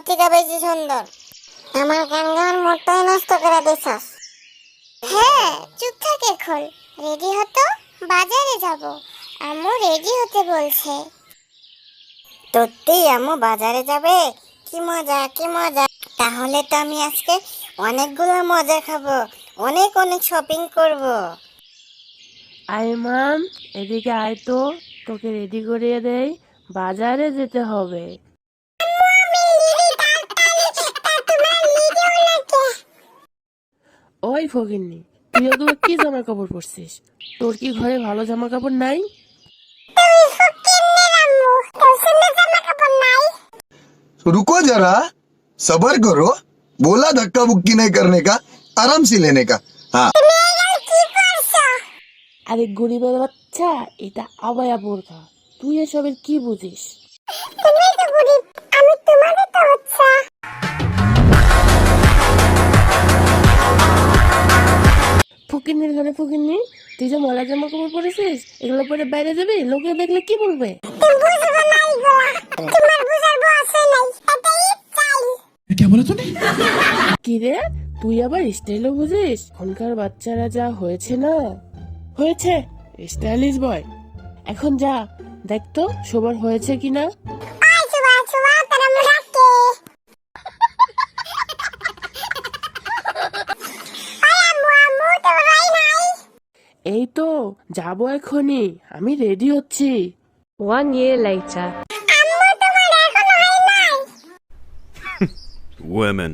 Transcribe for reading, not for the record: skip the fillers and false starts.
থেকে বেশি সুন্দর। আমার গান গাওয়ার মোটটাই নষ্ট করে দিছস। হ্যাঁ, চুপ থাক এখন। রেডি হতো, বাজারে যাব। আম্মু রেডি হতে বলছে। সত্যি আম্মু বাজারে যাবে? কি মজা কি মজা। তাহলে তো আমি আজকে অনেকগুলো মজা খাবো, অনেক অনেক শপিং করব। আইমান, এদিকে আয় তো, তোকে রেডি করিয়ে দেই, বাজারে যেতে হবে। ওই ফকিন্নি, তুই অথবা কি জামা কাপড় পরছিস? তোর কি ঘরে ভালো জামা কাপড় নাই? रुको जरा, सबर करो। बोला धक्का बुक्की नहीं करने का, आराम से लेने का। हाँ। আরে গরিবের বাচ্চা, এটা আবায়া বোরখা। তুই এসবের কি বুঝিস? ফকিন্নির ঘরে ফকিন্নি, তুই যে ময়লা জামা কাপড় পরেছিস, এগুলো পরে বাইরে যাবি, লোকে দেখলে কি বলবে? क्या बोला तूने? কি রে, তুই আবার স্টাইলও বুঝিস? এখনকার বাচ্চারা যা হয়েছে না, হয়েছে স্টাইলিশ বয়। এখন যা দেখ তো সবার হয়েছে কিনা। এই তো যাবো এখনই, আমি রেডি হচ্ছি। 1 year later. Women.